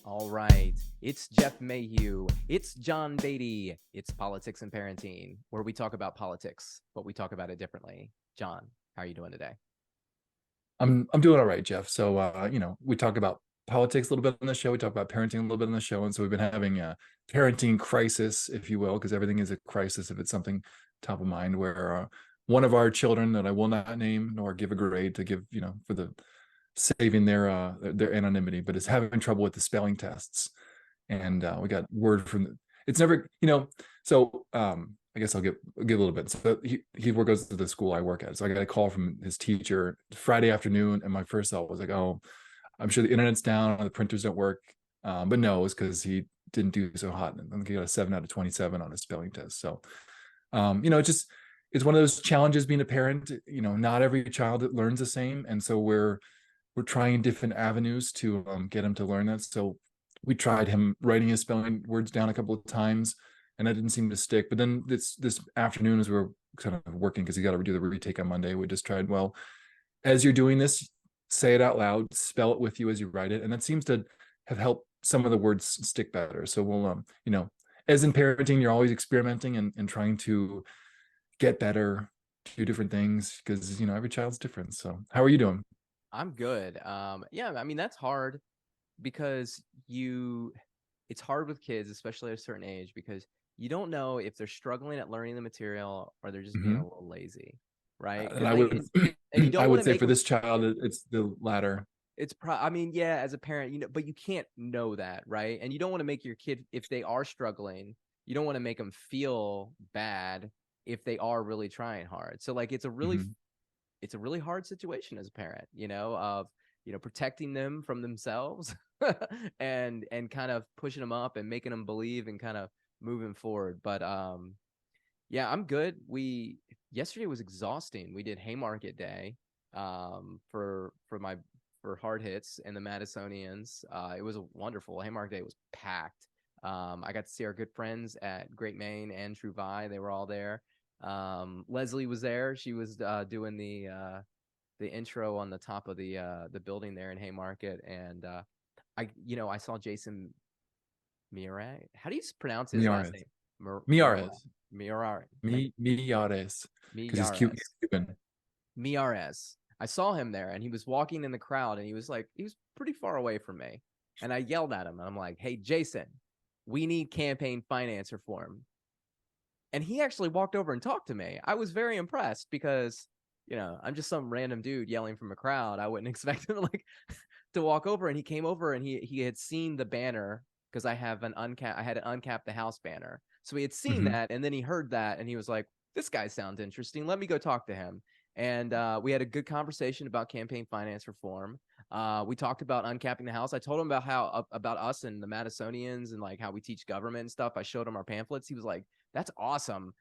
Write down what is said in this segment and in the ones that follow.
All right. It's Jeff Mayhew. It's John Beatty. It's Politics and Parenting, where we talk about politics, but we talk about it differently. John, how are you doing today? I'm doing all right, Jeff. So we talk about politics a little bit on the show. We talk about parenting a little bit on the show, and so we've been having a parenting crisis, if you will, because everything is a crisis if it's something top of mind. Where one of our children that I will not name nor give a grade to give, for the saving their anonymity, but is having trouble with the spelling tests, and we got word from it's never so I guess I'll get a little bit. So he goes to the school I work at, so I got a call from his teacher Friday afternoon, and my first thought was like, oh, I'm sure the internet's down, the printers don't work. But no, it's because he didn't do so hot. I think he got a 7 out of 27 on his spelling test. So it's one of those challenges being a parent. Not every child learns the same, and so we're trying different avenues to get him to learn that. So we tried him writing his spelling words down a couple of times, and that didn't seem to stick. But then this afternoon, as we were kind of working, because he got to do the retake on Monday, we just tried, well, as you're doing this, say it out loud, spell it with you as you write it, and that seems to have helped some of the words stick better. So we'll as in parenting, you're always experimenting and trying to get better, do different things, because every child's different. So how are you doing? I'm good. Yeah, I mean that's hard because it's hard with kids, especially at a certain age, because you don't know if they're struggling at learning the material or they're just being a Mm-hmm. little lazy, right? And Because I would and you I don't want would to say make for them. this child, it's the latter. I mean, yeah, as a parent, but you can't know that, right? And you don't want to make your kid, if they are struggling, you don't want to make them feel bad if they are really trying hard. So like Mm-hmm. it's a really hard situation as a parent, of protecting them from themselves and kind of pushing them up and making them believe and kind of moving forward. But yeah, I'm good. We Yesterday was exhausting. We did Haymarket Day for hard hits and the Madisonians. It was a wonderful. Haymarket Day was packed. I got to see our good friends at Great Maine and Trouvaille. They were all there. Leslie was there. She was doing the intro on the top of the building there in Haymarket, and I saw Jason Mirae. How do you pronounce his last Miares, name? Miares, Mirare. Miares, because he's cute. Miyares. He's Cuban. Miyares. I saw him there and he was walking in the crowd and he was pretty far away from me. And I yelled at him and I'm like, hey, Jason, we need campaign finance reform. And he actually walked over and talked to me. I was very impressed because, I'm just some random dude yelling from a crowd. I wouldn't expect him to walk over, and he came over and he had seen the banner because I had an uncap the house banner. So he had seen Mm-hmm. that and then he heard that and he was like, this guy sounds interesting. Let me go talk to him. And we had a good conversation about campaign finance reform. We talked about uncapping the house. I told him about about us and the Madisonians and like how we teach government and stuff. I showed him our pamphlets. He was like, that's awesome.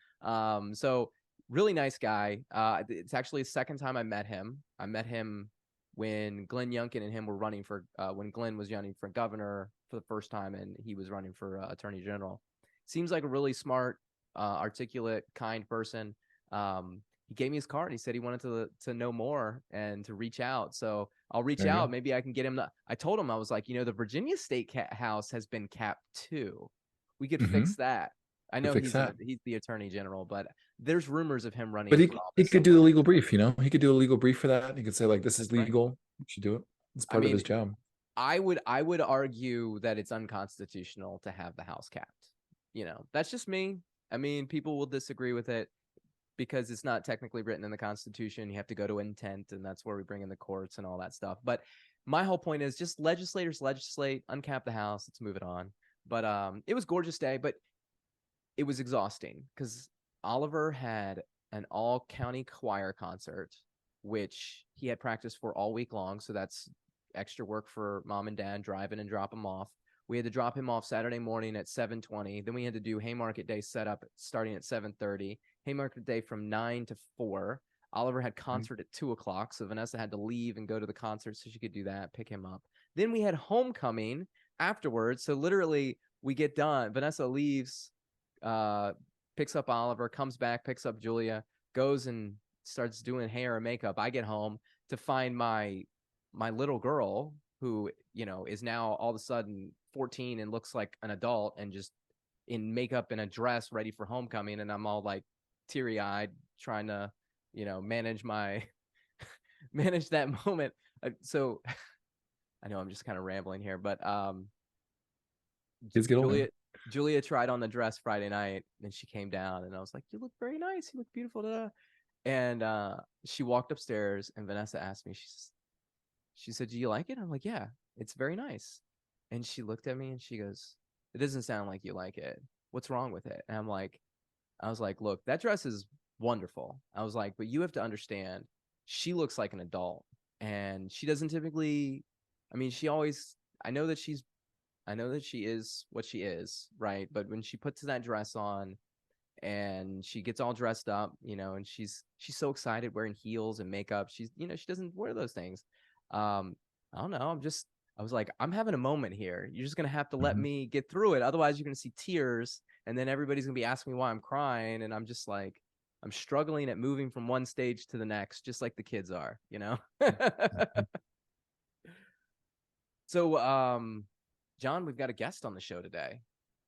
So really nice guy. It's actually the second time I met him. I met him when Glenn Youngkin and him were running for when Glenn was running for governor for the first time and he was running for attorney general. Seems like a really smart, articulate, kind person. He gave me his card. He said he wanted to know more and to reach out. So I'll reach There you out. go. Maybe I can get him. I told him I was like, the Virginia State House has been capped too. We could Mm-hmm. fix that. I To know fix that. he's the attorney general, but there's rumors of him But running for he office could do the somewhere. legal brief. He could do a legal brief for that. He could say like, "This is That's right. legal. You should do it." It's I part of mean, his job. I would argue that it's unconstitutional to have the house capped. That's just me. I mean, people will disagree with it because it's not technically written in the Constitution. You have to go to intent, and that's where we bring in the courts and all that stuff. But my whole point is just legislators legislate, uncap the house, let's move it on. But it was a gorgeous day, but it was exhausting because Oliver had an all county choir concert, which he had practiced for all week long. So that's extra work for mom and dad driving and drop him off. We had to drop him off Saturday morning at 7:20. Then we had to do Haymarket Day setup starting at 7:30. Haymarket Day from 9 to 4. Oliver had concert at 2 o'clock, so Vanessa had to leave and go to the concert so she could do that, pick him up. Then we had homecoming afterwards. So literally, we get done. Vanessa leaves, uh, picks up Oliver, comes back, picks up Julia, goes and starts doing hair and makeup. I get home to find my little girl who is now all of a sudden 14 and looks like an adult and just in makeup and a dress ready for homecoming, and I'm all like teary-eyed trying to, manage my manage that moment. So I know I'm just kind of rambling here, but Kids get older. Julia tried on the dress Friday night, and she came down, and I was like, "You look very nice. You look beautiful." Da, da. And she walked upstairs, and Vanessa asked me, she said, "Do you like it?" I'm like, "Yeah, it's very nice." And she looked at me and she goes, "It doesn't sound like you like it. What's wrong with it?" And I was like, "Look, that dress is wonderful." I was like, "But you have to understand, she looks like an adult, and she doesn't typically, I mean, I know that she is what she is, right? But when she puts that dress on and she gets all dressed up, and she's so excited wearing heels and makeup. She doesn't wear those things. I don't know. I was like, I'm having a moment here. You're just gonna have to let Mhm. me get through it. Otherwise, you're gonna see tears, and then everybody's gonna be asking me why I'm crying, and I'm just like, I'm struggling at moving from one stage to the next, just like the kids are, So, John, we've got a guest on the show today.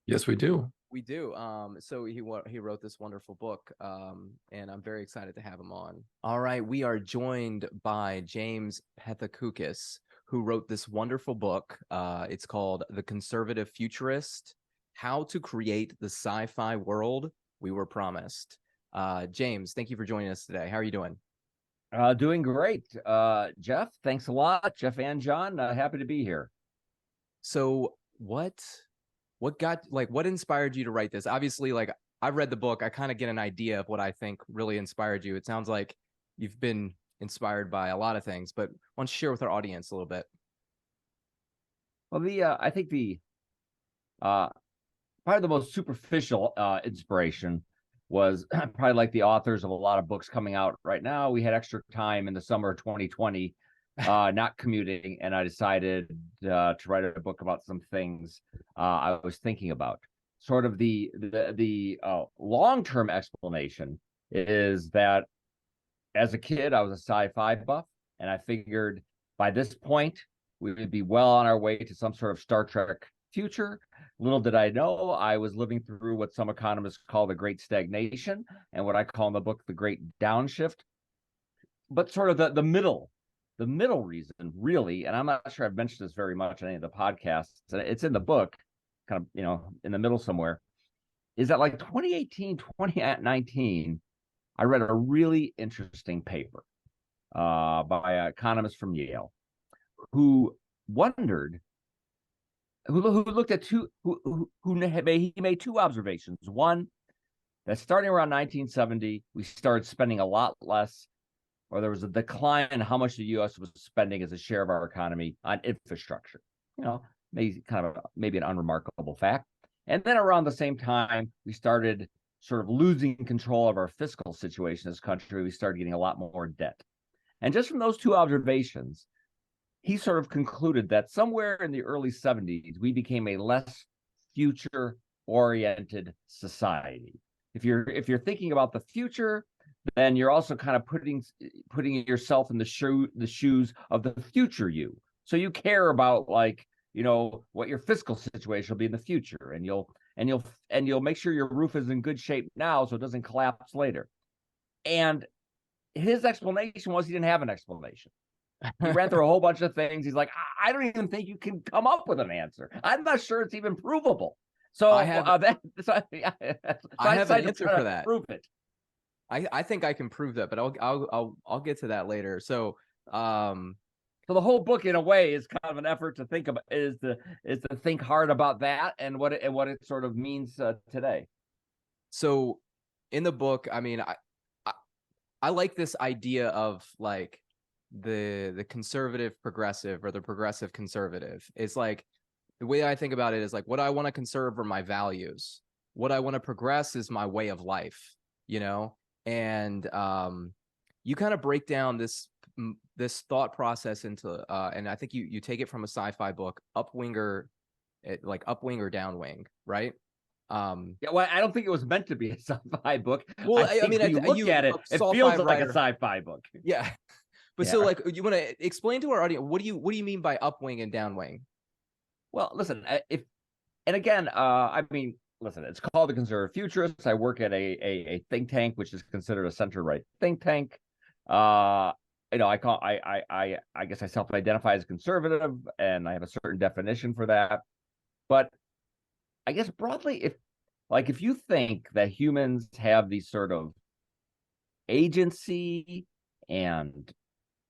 Yes, we do. We do. So he wrote this wonderful book, and I'm very excited to have him on. All right, we are joined by James Pethokoukis, who wrote this wonderful book. It's called The Conservative Futurist: How to Create the Sci-Fi World We Were Promised. James, thank you for joining us today. How are you doing? Doing great. Jeff, thanks a lot. Jeff and John, happy to be here. So what inspired you to write this? Obviously, like, I've read the book, I kind of get an idea of what I think really inspired you. It sounds like you've been inspired by a lot of things, but why don't you share with our audience a little bit? Well, I think probably the most superficial inspiration was probably like the authors of a lot of books coming out right now. We had extra time in the summer of 2020, not commuting, and I decided to write a book about some things I was thinking about. Sort of the long-term explanation is that as a kid, I was a sci-fi buff, and I figured by this point we would be well on our way to some sort of Star Trek future. Little did I know, I was living through what some economists call the Great Stagnation, and what I call in the book the Great Downshift. But sort of the middle reason, really, and I'm not sure I've mentioned this very much in any of the podcasts, it's in the book, kind of, in the middle somewhere, is that like 2018, 2019, I read a really interesting paper by an economist from Yale who wondered, who looked at he made two observations. One, that starting around 1970, we started spending a lot less, or there was a decline in how much the U.S. was spending as a share of our economy on infrastructure. Maybe an unremarkable fact. And then around the same time, we started sort of losing control of our fiscal situation in this country. We started getting a lot more debt. And just from those two observations, he sort of concluded that somewhere in the early 70s, we became a less future-oriented society. If you're thinking about the future, then you're also kind of putting yourself in the shoes of the future you. So you care about, like, what your fiscal situation will be in the future, and you'll make sure your roof is in good shape now so it doesn't collapse later. And his explanation was he didn't have an explanation. He ran through a whole bunch of things. He's like, I don't even think you can come up with an answer. I'm not sure it's even provable. So I have an answer for that. Prove it. I think I can prove that, but I'll get to that later. So so the whole book, in a way, is kind of an effort to think about is to think hard about that and what it sort of means today. So in the book, I mean, I like this idea of like the conservative progressive, or the progressive conservative. It's like, the way I think about it is like, what I want to conserve are my values. What I want to progress is my way of life, and you kind of break down this thought process into and I think you take it from a sci-fi book, Upwinger, like Upwing or Downwing, right? Yeah, well, I don't think it was meant to be a sci-fi book. Well, I mean, when you look at it, it feels like a sci-fi book. Yeah. But so, like, you want to explain to our audience, what do you mean by upwing and downwing? Well, listen, if and again, I mean, listen, it's called the Conservative Futurists. I work at a think tank, which is considered a center right think tank. Uh, I guess I self-identify as conservative, and I have a certain definition for that. But I guess broadly, if you think that humans have these sort of agency and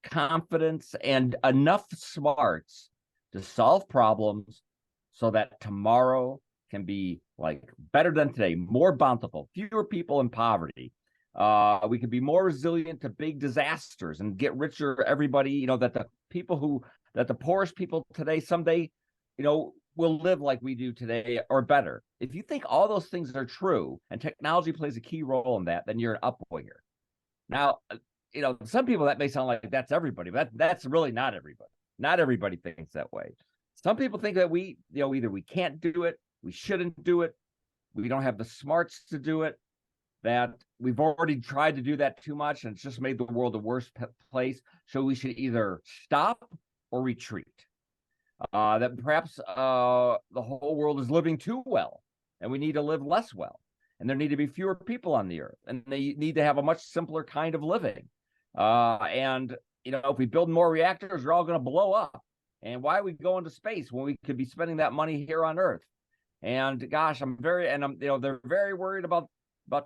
confidence and enough smarts to solve problems so that tomorrow can be like better than today, more bountiful, fewer people in poverty. We can be more resilient to big disasters and get richer. Everybody, that the poorest people today someday, will live like we do today or better. If you think all those things are true and technology plays a key role in that, then you're an upwinger. Now, some people that may sound like that's everybody, but that's really not everybody. Not everybody thinks that way. Some people think that either we can't do it, we shouldn't do it, we don't have the smarts to do it, that we've already tried to do that too much and it's just made the world a worse place. So we should either stop or retreat. That perhaps the whole world is living too well and we need to live less well. And there need to be fewer people on the earth, and they need to have a much simpler kind of living. And if we build more reactors, they're all going to blow up. And why are we going to space when we could be spending that money here on Earth? And gosh, they're very worried about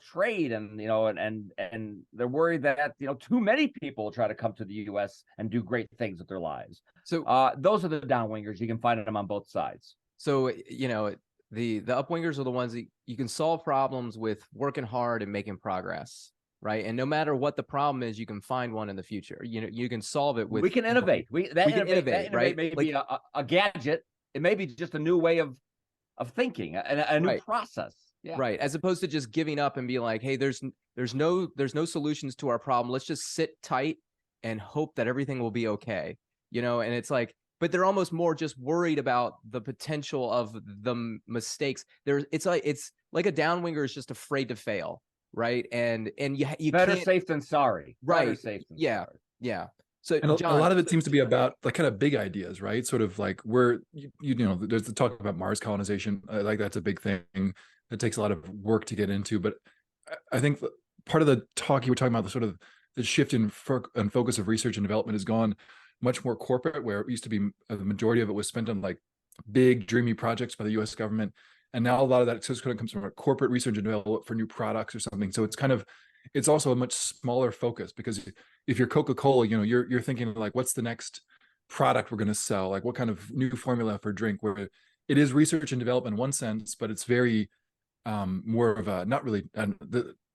trade, and and they're worried that too many people will try to come to the U.S. and do great things with their lives. So those are the downwingers. You can find them on both sides. So the upwingers are the ones that you can solve problems with working hard and making progress, right? And no matter what the problem is, you can find one in the future. You can solve it with. We can innovate. We can innovate, right? Maybe a gadget. It may be just a new way of thinking, a new process. Yeah. Right. As opposed to just giving up and be like, hey, there's no solutions to our problem. Let's just sit tight and hope that everything will be okay. And it's like, but they're almost more just worried about the potential of the mistakes. It's like a downwinger is just afraid to fail, right? And you better can't, safe than sorry, right? Better safe than sorry. Yeah. So and John, a lot of it seems to be about like kind of big ideas, right? Sort of like there's the talk about Mars colonization. Like that's a big thing that takes a lot of work to get into. But I think part of the talk you were talking about, the sort of the shift in focus of research and development has gone much more corporate, where it used to be the majority of it was spent on like big dreamy projects by the US government. And now a lot of that just kind of comes from a corporate research and development for new products or something. So it's also a much smaller focus, because if you're Coca-Cola, you're thinking like, what's the next product we're going to sell? Like what kind of new formula for drink, where it is research and development in one sense, but it's very more of a, not really,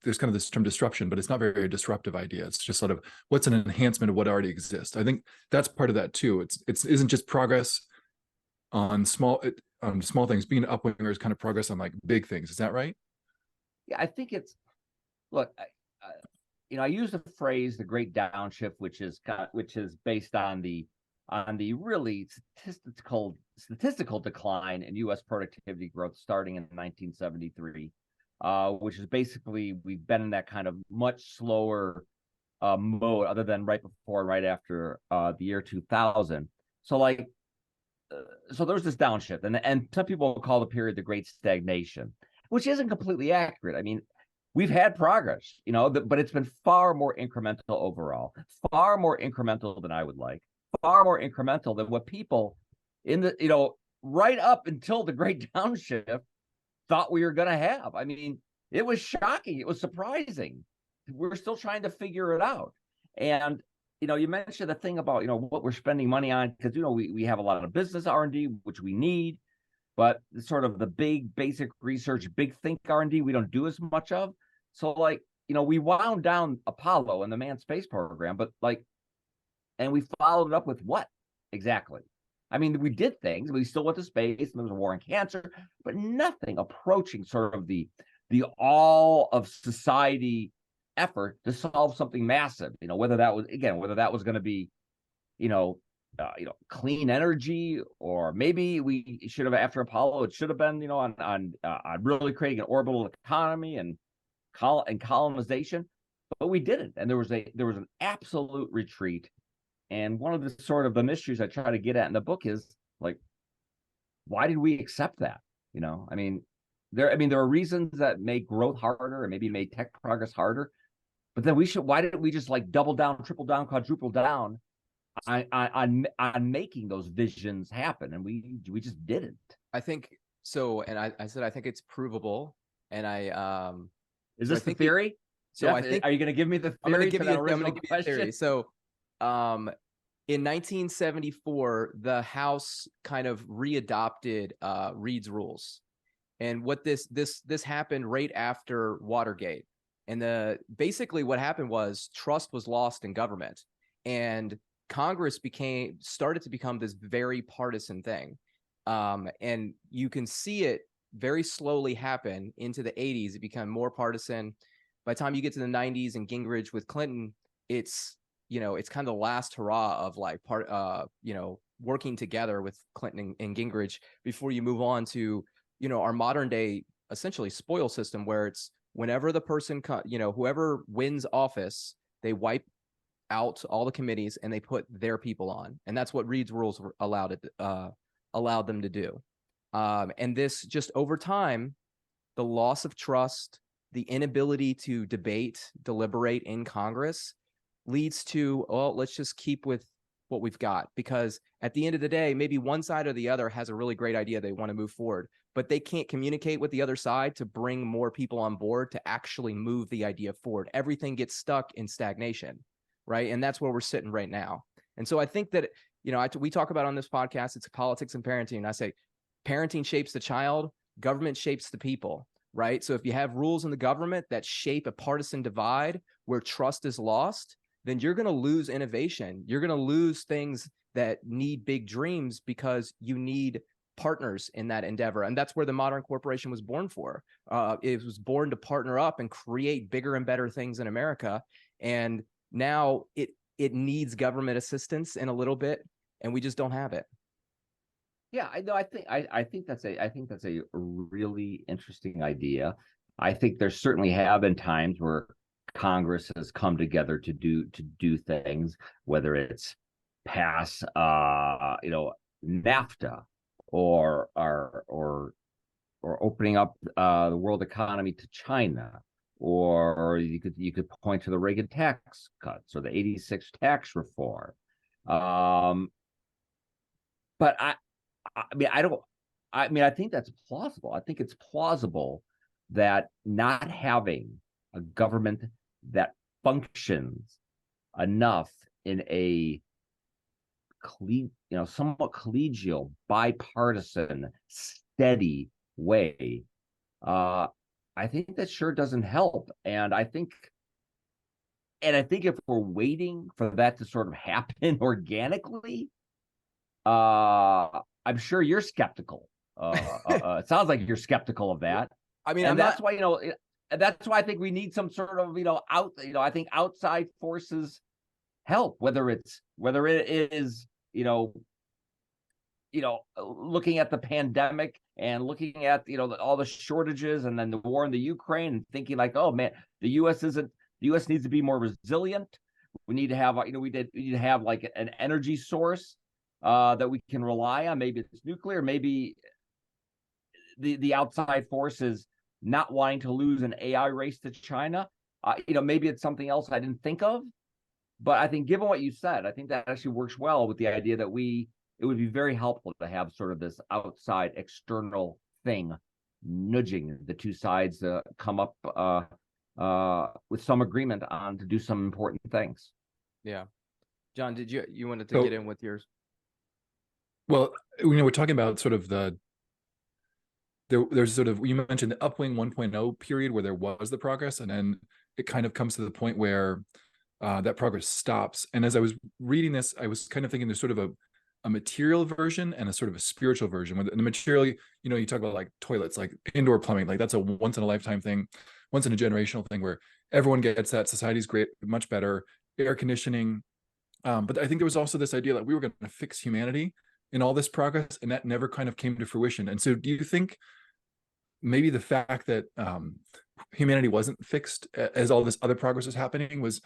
there's kind of this term disruption, but it's not very disruptive idea. It's just sort of what's an enhancement of what already exists. I think that's part of that too. It isn't just progress on small things. Being an upwinger is kind of progress on like big things. Is that right? Yeah, I think it's, look, I use the phrase "the great downshift," which is based on the really statistical decline in U.S. productivity growth starting in 1973, which is basically we've been in that kind of much slower mode, other than right before and right after the year 2000. So so there's this downshift, and some people call the period the Great Stagnation, which isn't completely accurate. I mean, we've had progress, but it's been far more incremental overall, far more incremental than I would like, far more incremental than what people in the, right up until the Great Downshift thought we were going to have. I mean, it was shocking. It was surprising. We're still trying to figure it out. And, you mentioned the thing about, what we're spending money on, because, we have a lot of business R&D, which we need, but sort of the big basic research, big think R&D, we don't do as much of. So we wound down Apollo and the manned space program, but and we followed it up with what exactly? I mean, we did things. We still went to space, and there was a war on cancer, but nothing approaching sort of the all of society effort to solve something massive. Whether that was going to be, clean energy, or maybe we should have, after Apollo, it should have been, on really creating an orbital economy and colonization, but we didn't. And there was an absolute retreat. And one of the sort of the mysteries I try to get at in the book is why did we accept that? I mean, there are reasons that make growth harder and maybe make tech progress harder, but then why didn't we just like double down, triple down, quadruple down on making those visions happen? And we just didn't. I think so. And I said, I think it's provable. And is so this the theory? So Jeff, I think, are you going to give me the theory? I'm going to give you a theory. So, in 1974, the House kind of readopted Reed's rules, and what this happened right after Watergate. And basically what happened was trust was lost in government, and Congress started to become this very partisan thing. And you can see it very slowly happen into the 80s. It became more partisan. By the time you get to the 90s and Gingrich with Clinton, it's kind of the last hurrah of like working together with Clinton and Gingrich before you move on to, our modern day essentially spoil system, where it's whenever the person, whoever wins office, they wipe out all the committees and they put their people on. And that's what Reed's rules allowed them to do. And this just over time, the loss of trust, the inability to deliberate in Congress leads to, let's just keep with what we've got, because at the end of the day, maybe one side or the other has a really great idea they want to move forward, but they can't communicate with the other side to bring more people on board to actually move the idea forward. Everything gets stuck in stagnation, right? And that's where we're sitting right now. And so I think that, we talk about on this podcast, it's politics and parenting. And I say, parenting shapes the child, government shapes the people, right? So if you have rules in the government that shape a partisan divide where trust is lost, then you're going to lose innovation. You're going to lose things that need big dreams because you need partners in that endeavor. And that's where the modern corporation was born for. It was born to partner up and create bigger and better things in America. And now it needs government assistance in a little bit, and we just don't have it. Yeah, I know. I think that's a really interesting idea. I think there certainly have been times where Congress has come together to do things, whether it's pass NAFTA or opening up the world economy to China, or you could point to the Reagan tax cuts or the '86 tax reform. But I think that's plausible. I think it's plausible that not having a government that functions enough in a somewhat collegial, bipartisan, steady way, I think that sure doesn't help. And I think if we're waiting for that to sort of happen organically, I'm sure you're skeptical. It sounds like you're skeptical of that. I mean, and that's why that's why I think we need some sort of I think outside forces help, whether it is looking at the pandemic and looking at all the shortages and then the war in the Ukraine and thinking like, oh man, the U.S. needs to be more resilient. We need to have we need to have like an energy source that we can rely on. Maybe it's nuclear, maybe the outside forces not wanting to lose an AI race to China. Maybe it's something else I didn't think of. But I think given what you said, I think that actually works well with the idea that it would be very helpful to have sort of this outside external thing nudging the two sides to come up with some agreement on to do some important things. Yeah. John, did you wanted to get in with yours? Well, we're talking about sort of there's sort of, you mentioned the upwing 1.0 period where there was the progress, and then it kind of comes to the point where that progress stops. And as I was reading this, I was kind of thinking there's sort of a material version and a sort of a spiritual version. When the material, you talk about like toilets, like indoor plumbing, like that's a once in a lifetime thing, once in a generational thing where everyone gets that. Society's great, much better, air conditioning. But I think there was also this idea that we were going to fix humanity in all this progress, and that never kind of came to fruition. And so do you think maybe the fact that humanity wasn't fixed as all this other progress was happening was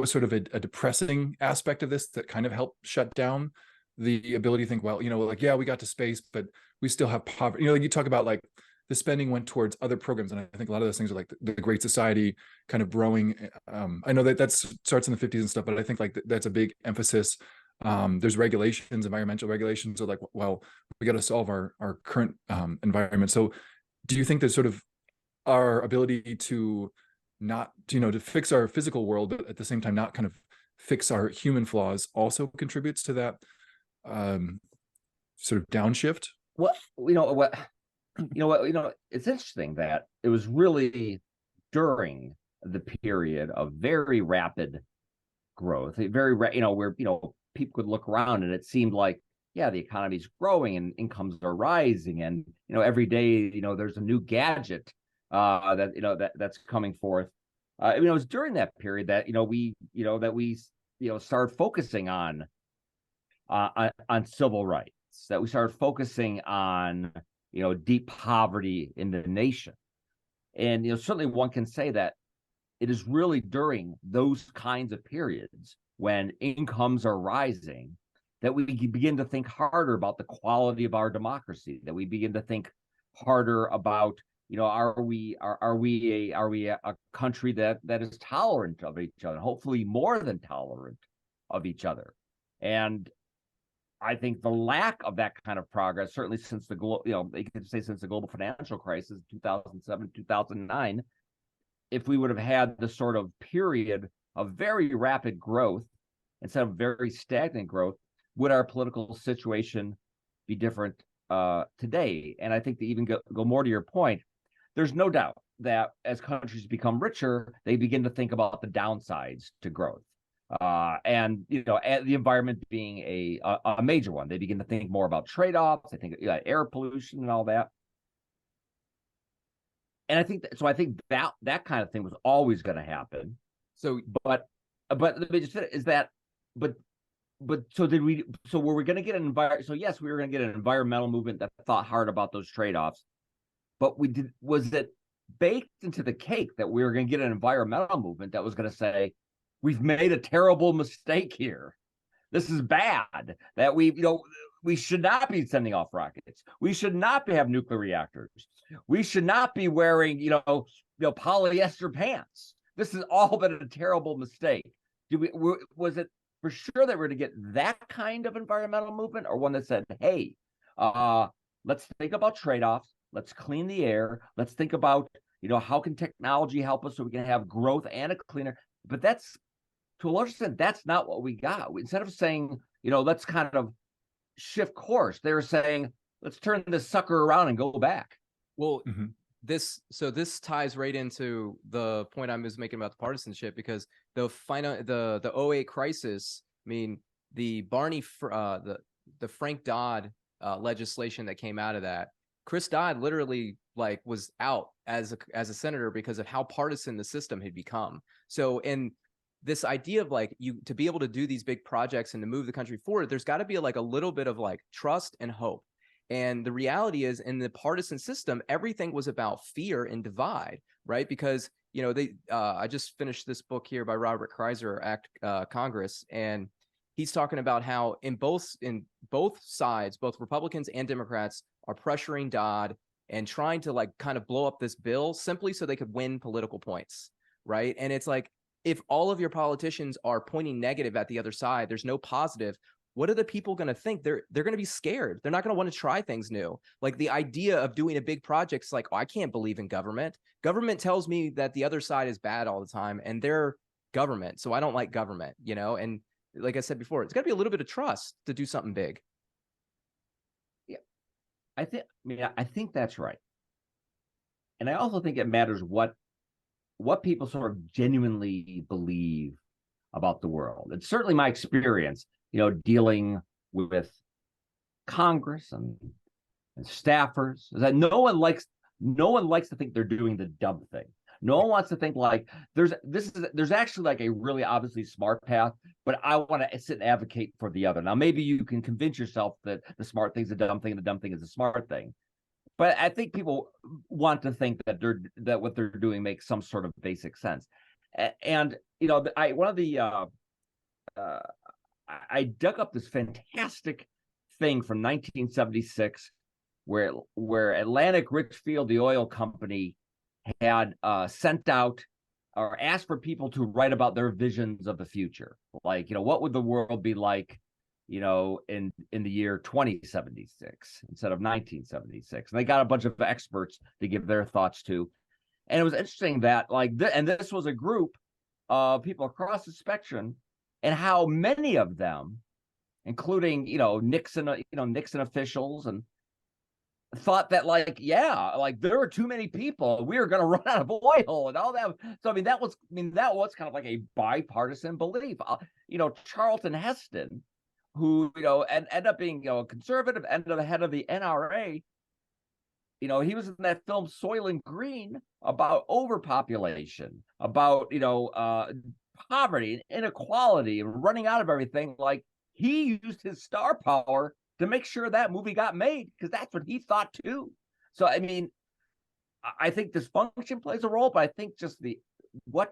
sort of a depressing aspect of this that kind of helped shut down the ability to think, well, like, yeah, we got to space, but we still have poverty. Like you talk about like the spending went towards other programs, and I think a lot of those things are like the Great Society kind of growing. I know that starts in the 50s and stuff, but I think like that's a big emphasis. There's regulations, environmental regulations, are like, well, we got to solve our current environment. So do you think that sort of our ability to not, to fix our physical world, but at the same time not kind of fix our human flaws also contributes to that sort of downshift? Well, it's interesting that it was really during the period of very rapid growth, where people could look around and it seemed like, yeah, the economy's growing and incomes are rising, and every day there's a new gadget that's coming forth. It was during that period that we started focusing on civil rights, that we started focusing on deep poverty in the nation. And certainly one can say that it is really during those kinds of periods when incomes are rising that we begin to think harder about the quality of our democracy, that we begin to think harder about are we a country that is tolerant of each other, hopefully more than tolerant of each other. And I think the lack of that kind of progress, certainly since the since the global financial crisis, 2007, 2009, if we would have had the sort of period of very rapid growth instead of very stagnant growth, would our political situation be different today? And I think to even go more to your point, there's no doubt that as countries become richer, they begin to think about the downsides to growth. And the environment being a major one. They begin to think more about trade-offs. I think air pollution and all that. And I think that kind of thing was always going to happen. So, but let me just finish, is that, but so were we going to get an environment? So yes, we were going to get an environmental movement that thought hard about those trade-offs, but was it baked into the cake that we were going to get an environmental movement that was going to say, we've made a terrible mistake here. This is bad. That we should not be sending off rockets. We should not have nuclear reactors. We should not be wearing, polyester pants. This has all been a terrible mistake. Was it for sure that we're going to get that kind of environmental movement, or one that said, hey, let's think about trade-offs. Let's clean the air. Let's think about, how can technology help us so we can have growth and a cleaner. But that's, to a large extent, that's not what we got. Instead of saying, let's kind of shift course, they were saying, let's turn this sucker around and go back. Well, this ties right into the point I was making about the partisanship, because the 08 crisis, I mean, the Frank Dodd legislation that came out of that, Chris Dodd literally was out as a senator because of how partisan the system had become. So, and this idea of to be able to do these big projects and to move the country forward, there's got to be a little bit of trust and hope. And the reality is, in the partisan system, everything was about fear and divide, right? Because I just finished this book here by Robert Kreiser, Act Congress, and he's talking about how in both sides, both Republicans and Democrats are pressuring Dodd and trying to kind of blow up this bill simply so they could win political points, right? And it's if all of your politicians are pointing negative at the other side, there's no positive. What are the people going to think? They're going to be scared. They're not going to want to try things new. The idea of doing a big project is I can't believe in government. Government tells me that the other side is bad all the time, and they're government, so I don't like government, And like I said before, it's got to be a little bit of trust to do something big. Yeah, I think that's right. And I also think it matters what people sort of genuinely believe about the world. It's certainly my experience, dealing with Congress and staffers, that no one likes to think they're doing the dumb thing. No one wants to think there's actually a really obviously smart path, but I want to sit and advocate for the other. Now, maybe you can convince yourself that the smart thing's a dumb thing and the dumb thing is a smart thing. But I think people want to think that what they're doing makes some sort of basic sense. And I dug up this fantastic thing from 1976 where Atlantic Richfield, the oil company, had sent out or asked for people to write about their visions of the future. Like, what would the world be like, in the year 2076 instead of 1976? And they got a bunch of experts to give their thoughts to. And it was interesting that and this was a group of people across the spectrum, and how many of them, including, Nixon officials, and thought that there were too many people, we were going to run out of oil and all that. So that was kind of like a bipartisan belief. Charlton Heston, who ended up being a conservative, ended up the head of the NRA. He was in that film Soylent Green about overpopulation, about poverty and inequality and running out of everything. Like, he used his star power to make sure that movie got made, because that's what he thought too. So I think dysfunction plays a role, but I think just what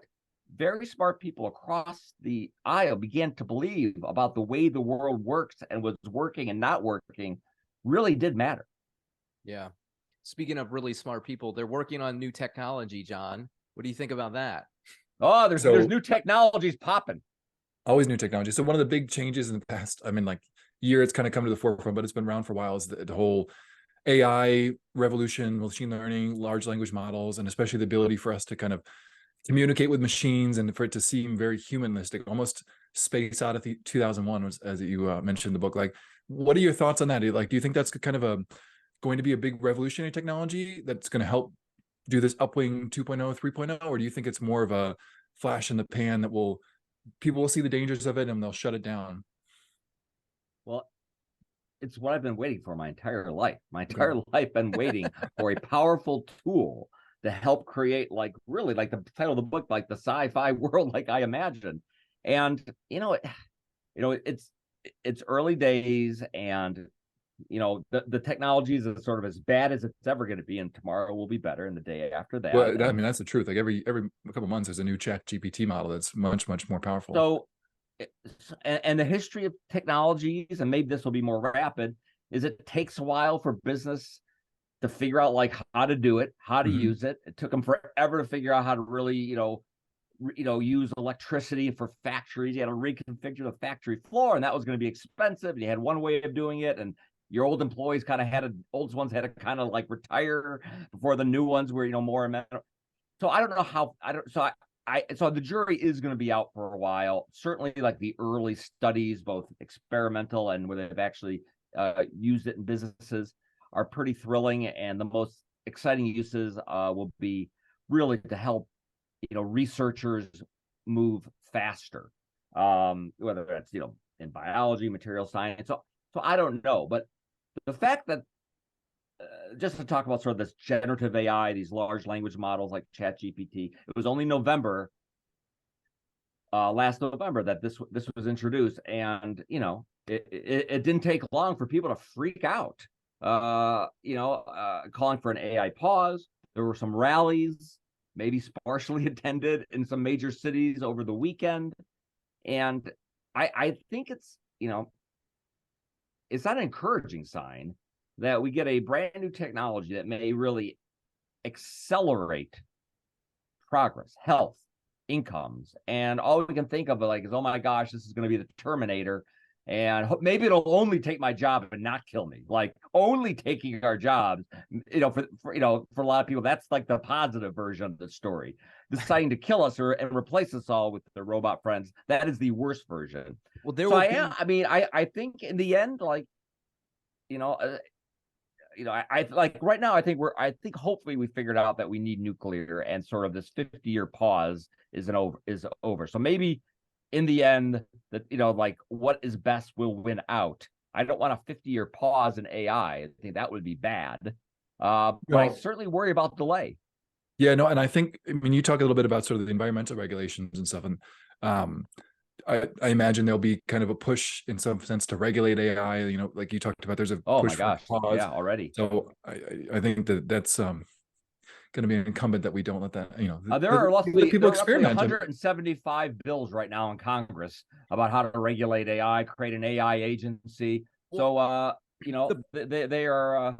very smart people across the aisle began to believe about the way the world works and was working and not working really did matter. Yeah. Speaking of really smart people, they're working on new technology, John. What do you think about that? Oh, there's new technologies popping. Always new technology. So one of the big changes in the past, year, it's kind of come to the forefront, but it's been around for a while, is the whole AI revolution, machine learning, large language models, and especially the ability for us to kind of communicate with machines and for it to seem very humanistic, almost Space Odyssey 2001 was, as you mentioned in the book. Like, what are your thoughts on that? Do you think that's kind of going to be a big revolutionary technology that's going to help do this upwing 2.0, 3.0, or do you think it's more of a flash in the pan that people will see the dangers of it and they'll shut it down? Well, it's what I've been waiting for my entire life. My entire life been waiting for a powerful tool to help create, really, like the title of the book, like the sci-fi world like I imagined. And it's early days, and the technology is sort of as bad as it's ever going to be, and tomorrow will be better, and the day after that. Well, that's the truth. Like every couple months, there's a new Chat GPT model that's much, much more powerful. So, and the history of technologies, and maybe this will be more rapid, is it takes a while for business to figure out how to do it, how to use it. It took them forever to figure out how to really, use electricity for factories. You had to reconfigure the factory floor, and that was going to be expensive. And you had one way of doing it, and your old employees old ones had to kind of retire before the new ones were, more amenable. So I don't know how. So the jury is going to be out for a while. Certainly, the early studies, both experimental and where they've actually used it in businesses, are pretty thrilling. And the most exciting uses will be really to help, researchers move faster, whether that's, in biology, material science. So I don't know, but the fact that just to talk about sort of this generative AI, these large language models like ChatGPT, it was only last November that this was introduced, and it didn't take long for people to freak out, calling for an AI pause. There were some rallies, maybe sparsely attended, in some major cities over the weekend, and I think it's not an encouraging sign that we get a brand new technology that may really accelerate progress, health, incomes, and all we can think of is, oh my gosh, this is going to be the Terminator, and maybe it'll only take my job and not kill me. Only taking our jobs, for a lot of people, that's the positive version of the story. Deciding to kill us and replace us all with the robot friends, that is the worst version. Well, I think in the end, right now, I think hopefully we figured out that we need nuclear, and sort of this 50-year pause is over. So maybe in the end, that what is best will win out. I don't want a 50-year pause in AI. I think that would be bad. But I certainly worry about delay. Yeah, no, and I think, you talk a little bit about sort of the environmental regulations and stuff, and I imagine there'll be kind of a push in some sense to regulate AI. Like you talked about, there's a push my gosh, for pause. yeah, already. So I think that's going to be incumbent that we don't let that, There are roughly people 175 bills right now in Congress about how to regulate AI, create an AI agency. So, they are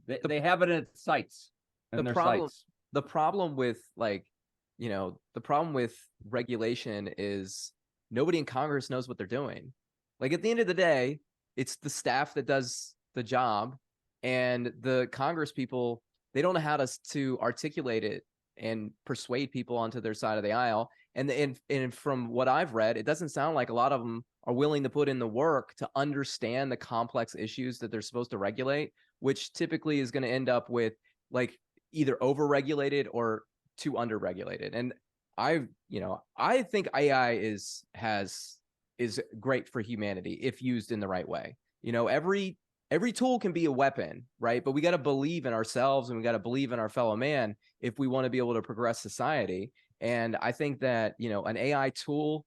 they have it in its sights. The problem with the problem with regulation is nobody in Congress knows what they're doing. Like at the end of the day, it's the staff that does the job, and the Congress people, they don't know how to articulate it and persuade people onto their side of the aisle. And from what I've read, it doesn't sound like a lot of them are willing to put in the work to understand the complex issues that they're supposed to regulate, which typically is going to end up with like either over-regulated or too under-regulated. And I think AI is great for humanity if used in the right way. Every tool can be a weapon, right? But we got to believe in ourselves, and we got to believe in our fellow man if we want to be able to progress society. And I think that, an AI tool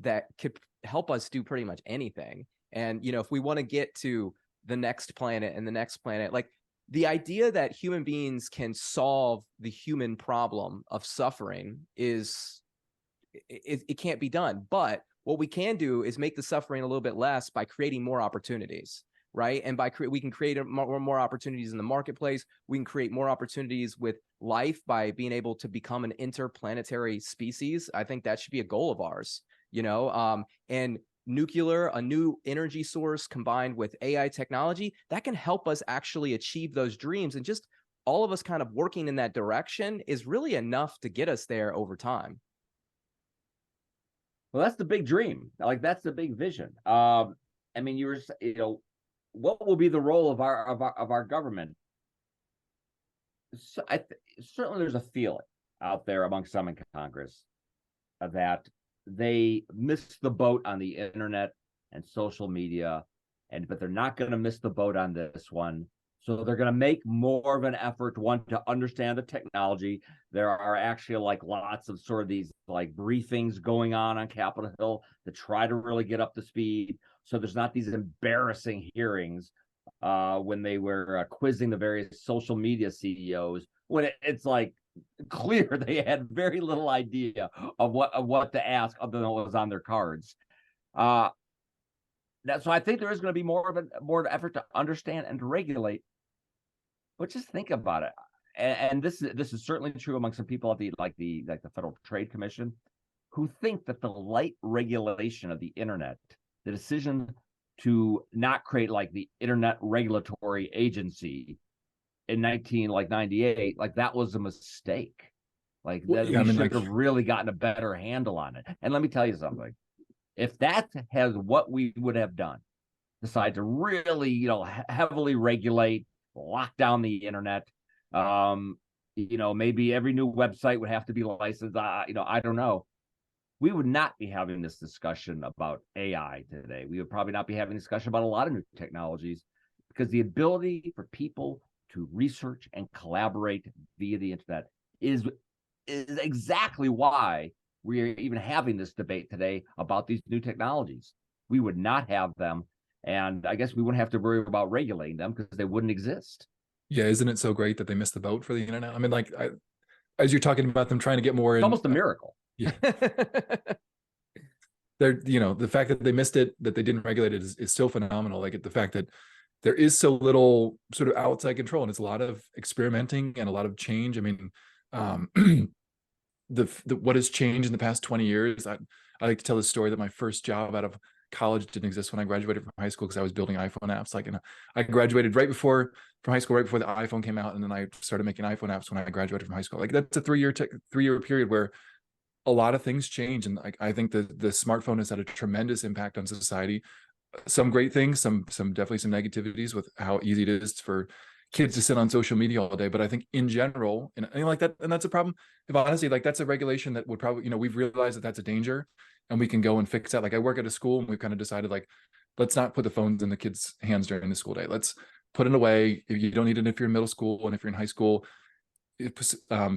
that could help us do pretty much anything. And, if we want to get to the next planet and the next planet, like the idea that human beings can solve the human problem of suffering it can't be done. But what we can do is make the suffering a little bit less by creating more opportunities, right? And we can create more opportunities in the marketplace. We can create more opportunities with life by being able to become an interplanetary species. I think that should be a goal of ours, and a new energy source combined with AI technology that can help us actually achieve those dreams. And just all of us kind of working in that direction is really enough to get us there over time. Well, that's the big dream. Like that's the big vision. What will be the role of our government? So certainly there's a feeling out there among some in Congress that they missed the boat on the internet and social media, but they're not going to miss the boat on this one. So they're going to make more of an effort, one, to understand the technology. There are actually like lots of sort of these like briefings going on Capitol Hill to try to really get up to speed. So there's not these embarrassing hearings when they were quizzing the various social media CEOs, when it's like clear they had very little idea of what to ask other than what was on their cards. So I think there is going to be more of an effort to understand and to regulate. But just think about it, and this is certainly true among some people at the Federal Trade Commission, who think that the light regulation of the internet, the decision to not create like the Internet Regulatory Agency in 1998, like that was a mistake. Like that we should have really gotten a better handle on it. And let me tell you something. If that has what we would have done, decide to really, heavily regulate, lock down the internet, maybe every new website would have to be licensed. I don't know. We would not be having this discussion about AI today. We would probably not be having a discussion about a lot of new technologies, because the ability for people to research and collaborate via the internet is exactly why we're even having this debate today about these new technologies. We would not have them, and I guess we wouldn't have to worry about regulating them because they wouldn't exist. Yeah, isn't it so great that they missed the boat for the internet? I mean, as you're talking about them trying to get more, it's almost a miracle. Yeah. The fact that they missed it, that they didn't regulate it is so phenomenal. Like the fact that there is so little sort of outside control, and it's a lot of experimenting and a lot of change. I mean, what has changed in the past 20 years. I like to tell the story that my first job out of college didn't exist when I graduated from high school, because I was building iPhone apps. I graduated from high school right before the iPhone came out, and then I started making iPhone apps when I graduated from high school. Like that's a 3-year period where a lot of things change, and I think the smartphone has had a tremendous impact on society. Some great things, some definitely some negativities with how easy it is for kids to sit on social media all day. But I think in general, and like that, and that's a problem. If honestly, like that's a regulation that would probably, we've realized that that's a danger, and we can go and fix that. Like I work at a school, and we've kind of decided like, let's not put the phones in the kids' hands during the school day. Let's put it away. If you don't need it, if you're in middle school, and if you're in high school,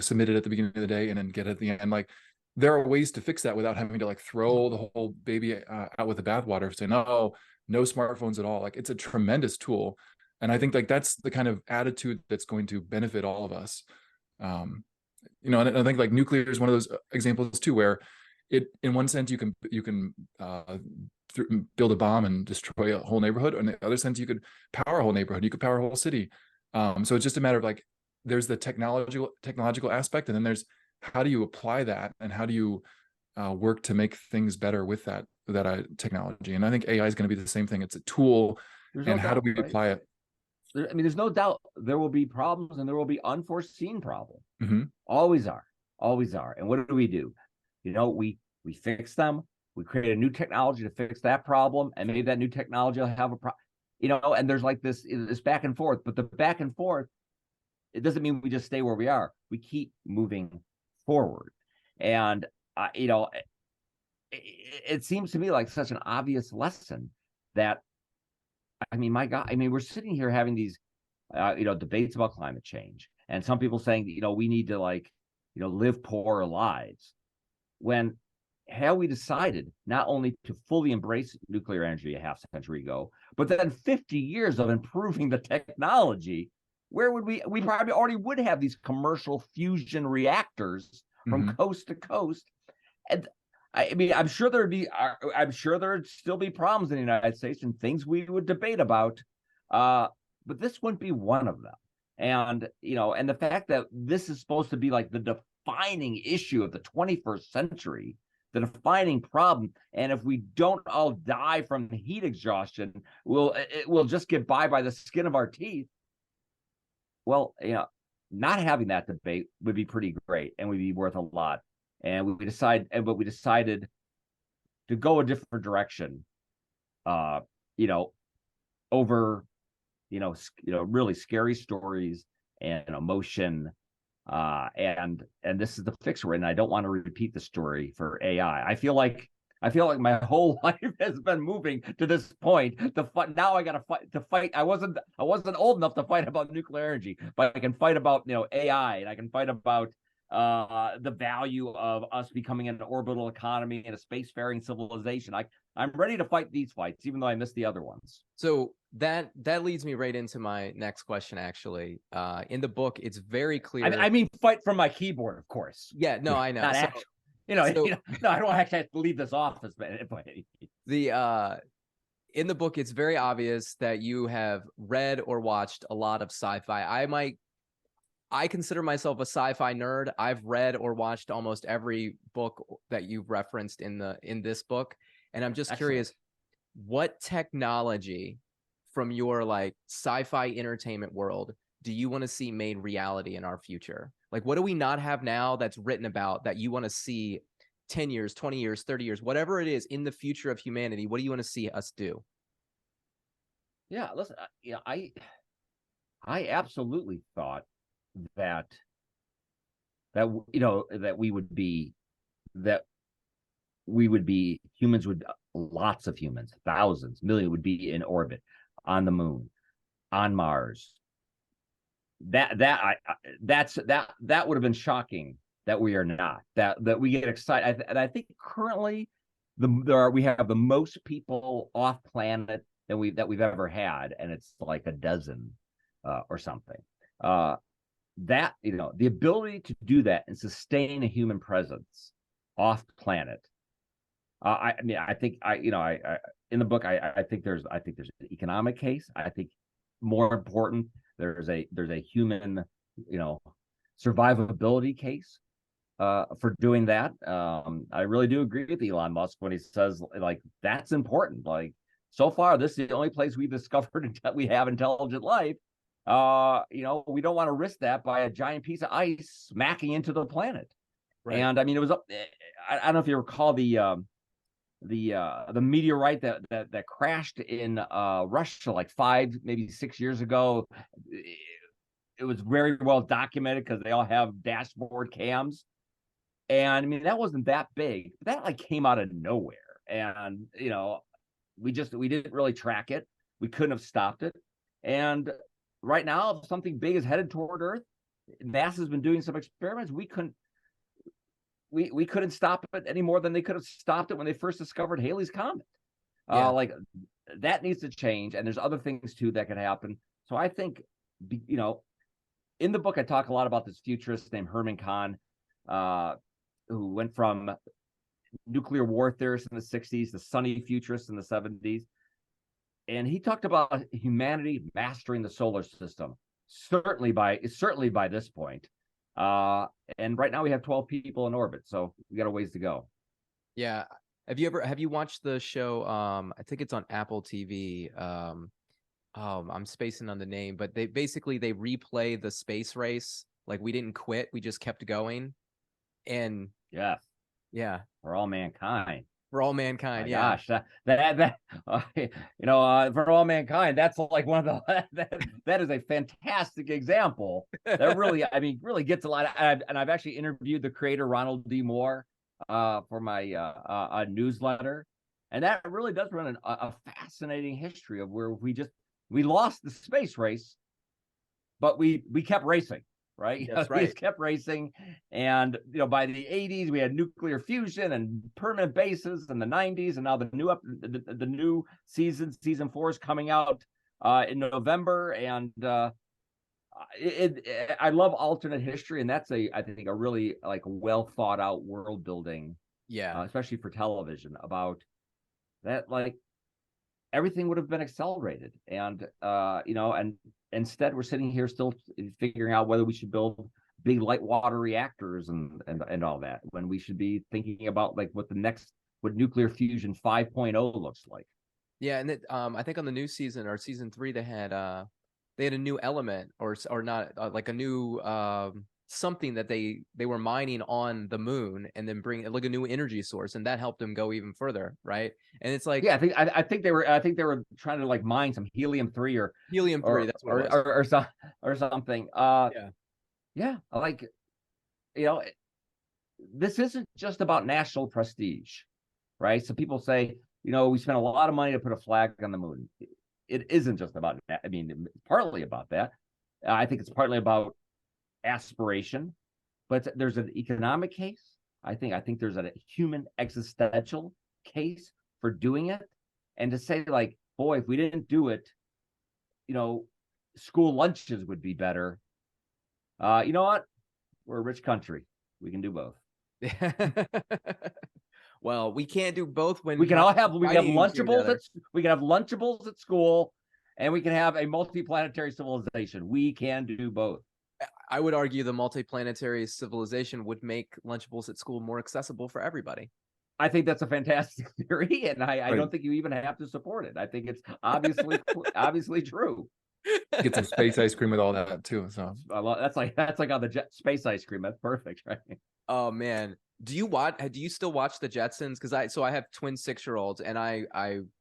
submit it at the beginning of the day and then get it at the end. Like there are ways to fix that without having to like throw the whole baby out with the bathwater, saying, no smartphones at all. Like it's a tremendous tool. And I think like that's the kind of attitude that's going to benefit all of us. You know, and I think like nuclear is one of those examples too, where it, in one sense, you can build a bomb and destroy a whole neighborhood. In the other sense, you could power a whole neighborhood. You could power a whole city. So it's just a matter of like, there's the technological aspect, and then there's how do you apply that, and how do you work to make things better with that technology. And I think AI is going to be the same thing. It's a tool, and how do we apply it? I mean, there's no doubt there will be problems, and there will be unforeseen problems. Mm-hmm. Always are. And what do? You know, we fix them. We create a new technology to fix that problem, and maybe that new technology will have a problem. You know, and there's like this back and forth. But the back and forth, it doesn't mean we just stay where we are. We keep moving forward. And you know, it seems to me like such an obvious lesson that, I mean, my God, I mean, we're sitting here having these, you know, debates about climate change, and some people saying, you know, we need to, like, you know, live poorer lives. When have we decided not only to fully embrace nuclear energy a half century ago, but then 50 years of improving the technology? Where would we probably already would have these commercial fusion reactors from coast to coast. And I mean, I'm sure there'd still be problems in the United States and things we would debate about, but this wouldn't be one of them. And, you know, and the fact that this is supposed to be like the defining issue of the 21st century, the defining problem, and if we don't all die from heat exhaustion, we'll just get by the skin of our teeth. Well, you know, not having that debate would be pretty great and would be worth a lot. And we decided to go a different direction, you know, over, you know, really scary stories and emotion. And this is the fix we're in. I don't want to repeat the story for AI. I feel like my whole life has been moving to this point. Now I got to fight. I wasn't old enough to fight about nuclear energy, but I can fight about, you know, AI, and I can fight about the value of us becoming an orbital economy and a spacefaring civilization. I'm ready to fight these fights, even though I missed the other ones. So that leads me right into my next question. Actually, in the book, it's very clear. I mean, fight from my keyboard, of course. Yeah, no, I know. Not actually, no, I don't actually have to leave this office, but in the book, it's very obvious that you have read or watched a lot of sci-fi. I consider myself a sci-fi nerd. I've read or watched almost every book that you've referenced in this book. And I'm just curious, what technology from your like sci-fi entertainment world do you want to see made reality in our future? Like, what do we not have now that's written about that you want to see 10 years, 20 years, 30 years, whatever it is in the future of humanity? What do you want to see us do? Yeah, listen, yeah, I absolutely thought that you know, that we would be humans would, lots of humans, thousands, millions would be in orbit on the moon, on Mars. That would have been shocking that we are not, that we get excited. And I think currently we have the most people off planet that we've ever had, and it's like a dozen or something. That, you know, the ability to do that and sustain a human presence off planet. I mean, I think in the book, I think there's an economic case. I think more important, there's a human, you know, survivability case for doing that. I really do agree with Elon Musk when he says, like, that's important. Like, so far, this is the only place we've discovered that we have intelligent life. You know, we don't want to risk that by a giant piece of ice smacking into the planet. Right. And I mean, it was I don't know if you recall the meteorite that crashed in Russia like 5, maybe 6 years ago. It was very well documented because they all have dashboard cams. And I mean, that wasn't that big. That like came out of nowhere. And, you know, we didn't really track it. We couldn't have stopped it. And right now, if something big is headed toward Earth, NASA's been doing some experiments. We couldn't stop it any more than they could have stopped it when they first discovered Halley's Comet. Yeah. Like, that needs to change. And there's other things too that could happen. So I think, you know, in the book, I talk a lot about this futurist named Herman Kahn, who went from nuclear war theorists in the 60s, the sunny futurists in the 70s. And he talked about humanity mastering the solar system, certainly by this point. And right now we have 12 people in orbit, so we got a ways to go. Yeah. Have you watched the show? I think it's on Apple TV. I'm spacing on the name, but they replay the space race. Like, we didn't quit, we just kept going. And Yes, yeah, for all mankind. for all mankind. My Yeah. gosh, for all mankind, that's like one of the that is a fantastic example. That really, I mean, really gets a lot. And I've actually interviewed the creator Ronald D. Moore for my newsletter, and that really does run a fascinating history of where we lost the space race, but we kept racing. Right. That's We right. just kept racing. And, by the 80s, we had nuclear fusion and permanent bases, in the 90s. And now the new season 4 is coming out in November. And I love alternate history. And that's I think, a really like well thought out world building, Yeah. especially for television, about that. Like, everything would have been accelerated. And, and instead we're sitting here still figuring out whether we should build big light water reactors and all that, when we should be thinking about like what nuclear fusion 5.0 looks like. Yeah. And I think on the new season, or season 3, they had a new element, or not, like a new something that they were mining on the moon, and then bring like a new energy source, and that helped them go even further, right? And it's like, yeah, I think they were trying to like mine some helium-3 or helium-3, that's what it was. or something. Yeah, like, this isn't just about national prestige, right? So people say, we spent a lot of money to put a flag on the moon. It isn't just about that. I mean, it's partly about that. I think it's partly about aspiration, but there's an economic case. I think there's a human existential case for doing it. And to say, like, boy, if we didn't do it, school lunches would be better. You know what? We're a rich country. We can do both. Well, we can't do both when we can have Lunchables. We can have Lunchables at school, and we can have a multiplanetary civilization. We can do both. I would argue the multiplanetary civilization would make Lunchables at school more accessible for everybody. I think that's a fantastic theory, and I don't think you even have to support it. I think it's obviously true. Get some space ice cream with all that too. So that's like on the space ice cream. That's perfect, right? Oh man, do you still watch the Jetsons? Because I have twin 6-year-olds, and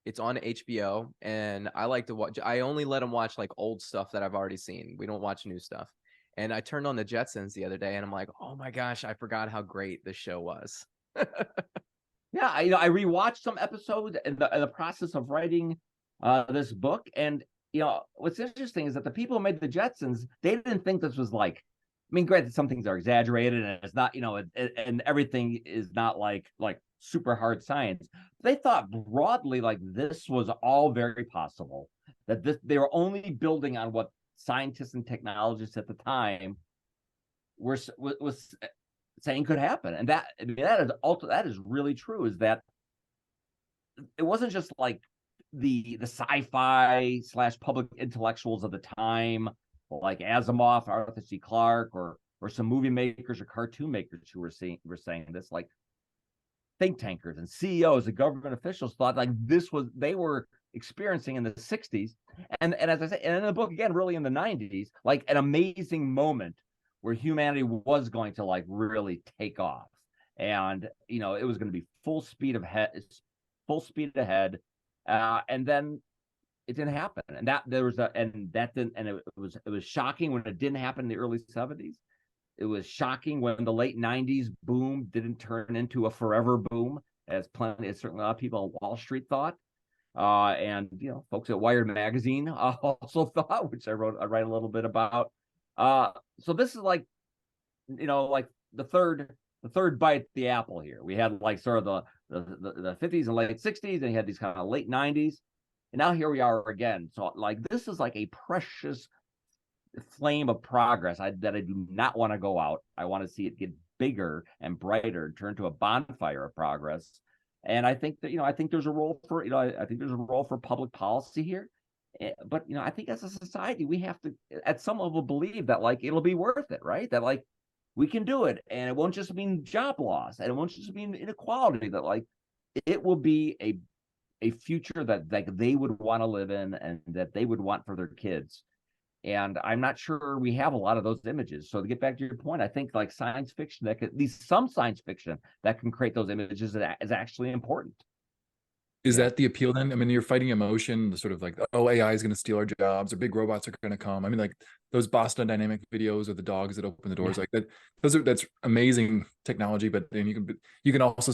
it's on HBO, and I like to watch. I only let them watch like old stuff that I've already seen. We don't watch new stuff. And I turned on the Jetsons the other day, and I'm like, oh my gosh, I forgot how great this show was. Yeah, I rewatched some episodes in the process of writing this book, and what's interesting is that the people who made the Jetsons, they didn't think this was like, I mean, granted, some things are exaggerated, and it's not, and everything is not like super hard science. They thought broadly like this was all very possible, that they were only building on what scientists and technologists at the time was saying could happen. And that is really true, is that it wasn't just like the sci-fi / public intellectuals of the time, like Asimov, Arthur C. Clarke, or some movie makers or cartoon makers who were saying this. Like, think tankers and CEOs and government officials thought like they were experiencing in the 60s, and as I said, and in the book again, really in the 90s, like an amazing moment where humanity was going to like really take off, and it was going to be full speed ahead, and then it didn't happen, and it was shocking when it didn't happen in the early 70s. It was shocking when the late 90s boom didn't turn into a forever boom, as certainly a lot of people on Wall Street thought. And folks at Wired magazine also thought, which I write a little bit about. So this is like, like the third bite at the apple here. We had like sort of the 50s and late 60s, and you had these kind of late 90s, and now here we are again. So like this is like a precious flame of progress that I do not want to go out. I want to see it get bigger and brighter, turn to a bonfire of progress. And I think that, I think there's a role for, I think there's a role for public policy here. But, I think as a society, we have to, at some level, believe that, like, it'll be worth it, right? That, like, we can do it. And it won't just mean job loss, and it won't just mean inequality, that, like, it will be a future that, like, they would want to live in and that they would want for their kids. And I'm not sure we have a lot of those images. So to get back to your point, I think, like, science fiction, that could, at least some science fiction that can create those images, is actually important. Is that the appeal then? I mean, you're fighting emotion, the sort of like, oh, AI is going to steal our jobs, or big robots are going to come. I mean, like those Boston Dynamic videos, or the dogs that open the doors, like that. That's amazing technology. But then you can also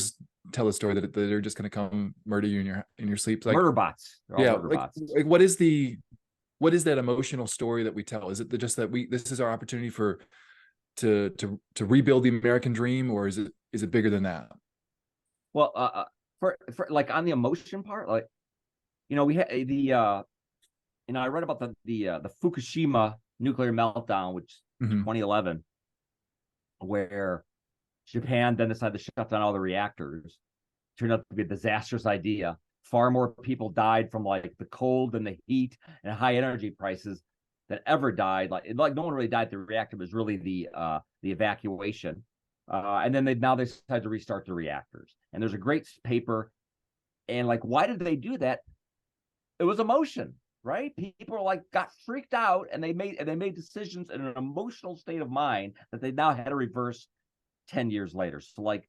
tell a story that they're just going to come murder you in your sleep. Like murder bots. Murder bots. Like what is that emotional story that we tell? Is it just that this is our opportunity to rebuild the American dream, or is it bigger than that? Well, for like on the emotion part, like, we had I read about the Fukushima nuclear meltdown, which 2011, where Japan then decided to shut down all the reactors. Turned out to be a disastrous idea. Far more people died from, like, the cold and the heat and high energy prices than ever died. Like no one really died at the reactor. It was really the evacuation. And then they decided to restart the reactors. And there's a great paper. And, like, why did they do that? It was emotion, right? People are, like, got freaked out, and they made decisions in an emotional state of mind that they now had to reverse 10 years later. So, like,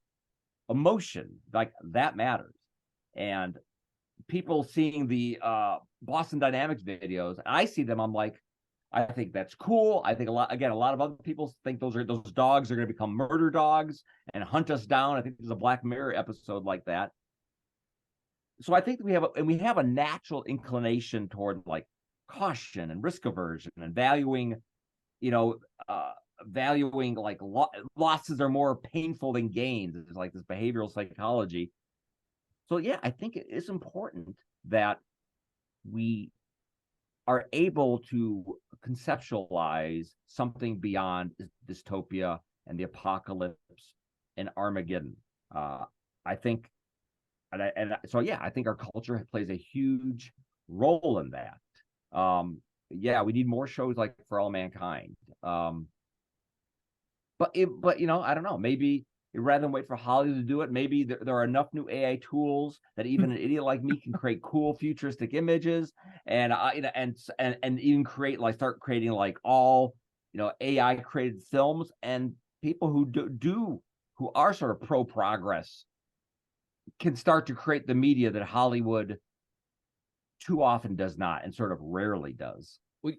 emotion, like, that matters. And people seeing the Boston Dynamics videos, I see them, I'm like, I think that's cool. I think a lot of other people think those dogs are going to become murder dogs and hunt us down. I think there's a Black Mirror episode like that. So I think we have a natural inclination toward, like, caution and risk aversion and valuing, like, losses are more painful than gains. It's like this behavioral psychology. So yeah, I think it is important that we are able to conceptualize something beyond dystopia and the apocalypse and Armageddon. I think, I think our culture plays a huge role in that. We need more shows like For All Mankind. But I don't know. Maybe rather than wait for Hollywood to do it, maybe there are enough new AI tools that even an idiot like me can create cool futuristic images, and even start creating, like, all AI created films, and people who are sort of pro progress can start to create the media that Hollywood too often does not, and sort of rarely does. Well,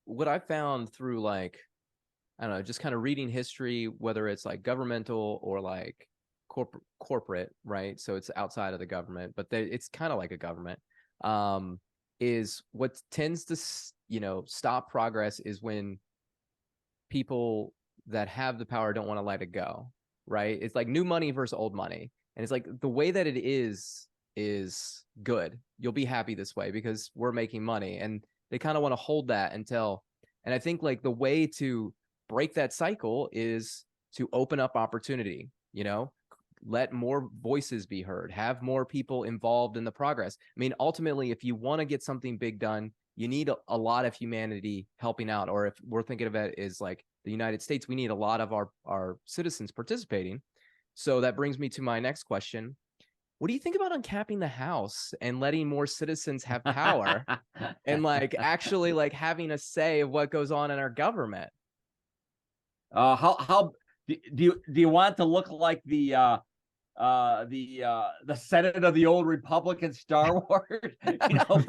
what I found through, like, I don't know, just kind of reading history, whether it's like governmental or like corporate, right? So it's outside of the government, but it's kind of like a government. Is what tends to, stop progress is when people that have the power don't want to let it go, right? It's like new money versus old money. And it's like the way that it is good. You'll be happy this way because we're making money. And they kind of want to hold that until, and I think, like, the way to break that cycle is to open up opportunity, let more voices be heard, have more people involved in the progress. I mean, ultimately, if you want to get something big done, you need a lot of humanity helping out. Or if we're thinking of it as like the United States, we need a lot of our citizens participating. So that brings me to my next question. What do you think about uncapping the House and letting more citizens have power and, like, actually, like, having a say of what goes on in our government? How do you want to look like the Senate of the old Republican Star Wars?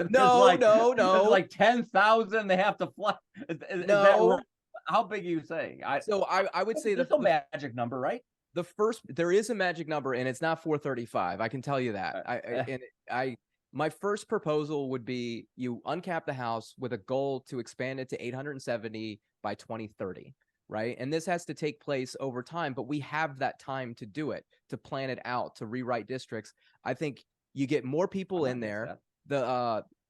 No. There's like 10,000 they have to fly. Is that wrong? How big are you saying? I would say there's no magic number, right? There is a magic number, and it's not 435. I can tell you that. My first proposal would be you uncap the House with a goal to expand it to 870 by 2030. Right. And this has to take place over time, but we have that time to do it, to plan it out, to rewrite districts. I think you get more people in there.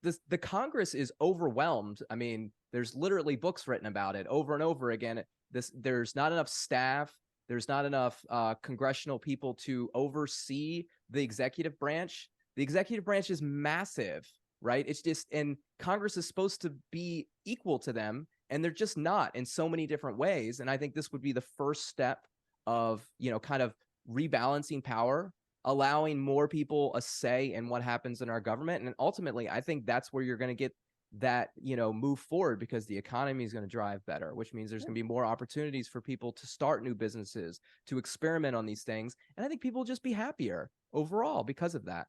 the Congress is overwhelmed. I mean, there's literally books written about it over and over again. There's not enough staff. There's not enough congressional people to oversee the executive branch. The executive branch is massive, right? It's just, and Congress is supposed to be equal to them, and they're just not in so many different ways. And I think this would be the first step of, kind of rebalancing power, allowing more people a say in what happens in our government. And ultimately, I think that's where you're going to get that, move forward, because the economy is going to drive better, which means there's going to be more opportunities for people to start new businesses, to experiment on these things. And I think people will just be happier overall because of that.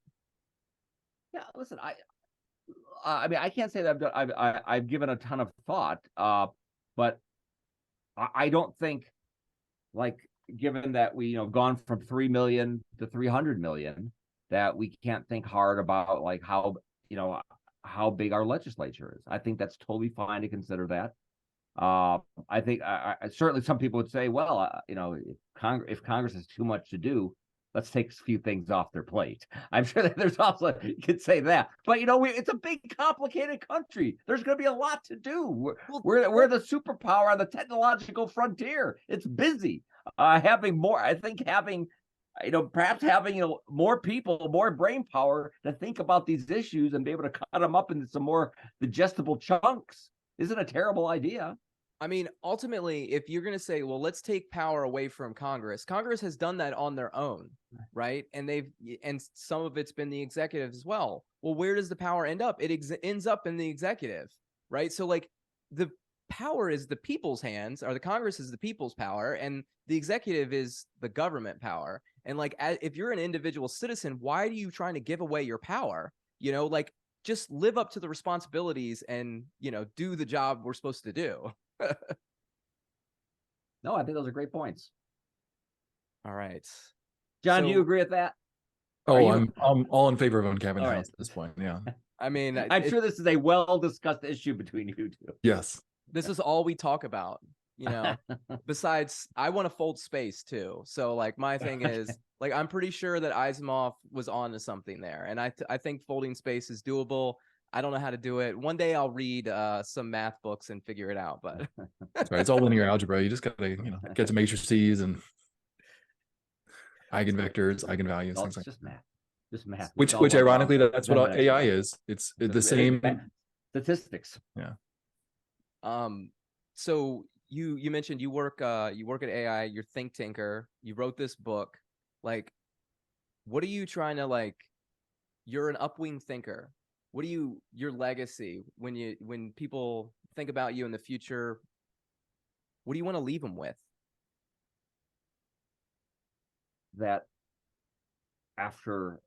Yeah, listen, I mean, I can't say that I've given a ton of thought, but I don't think, like, given that we gone from 3 million to 300 million, that we can't think hard about like how big our legislature is. I think that's totally fine to consider that. I think certainly some people would say, well, if Congress has too much to do, let's take a few things off their plate. I'm sure that there's also, you could say that, but it's a big, complicated country. There's going to be a lot to do. We're the superpower on the technological frontier. It's busy. Having perhaps having more people, more brain power to think about these issues and be able to cut them up into some more digestible chunks isn't a terrible idea. I mean, ultimately, if you're going to say, well, let's take power away from Congress has done that on their own, right? And some of it's been the executive as well. Well, where does the power end up? It ends up in the executive, right? So like the power is the people's hands, or the Congress is the people's power, and the executive is the government power. And like, if you're an individual citizen, why are you trying to give away your power? Like, just live up to the responsibilities and, do the job we're supposed to do. No, I think those are great points. All right. John, do you agree with that? Oh, I'm all in favor of uncaping All house at this point. Yeah. I mean, I'm sure this is a well-discussed issue between you two. Yes. This is all we talk about, besides I want to fold space too. So like my thing is, like, I'm pretty sure that Asimov was on to something there. And I think folding space is doable. I don't know how to do it. One day I'll read some math books and figure it out, but That's right. It's all linear algebra. You just gotta, get to matrices and eigenvectors, eigenvalues, Oh, things like just math. Just math. which ironically, that's what AI is. It's the same statistics. Yeah. So you mentioned you work at AI, you're think tanker, you wrote this book. Like, what are you trying to, like, you're an upwing thinker. What do your legacy, when people think about you in the future, what do you want to leave them with? That after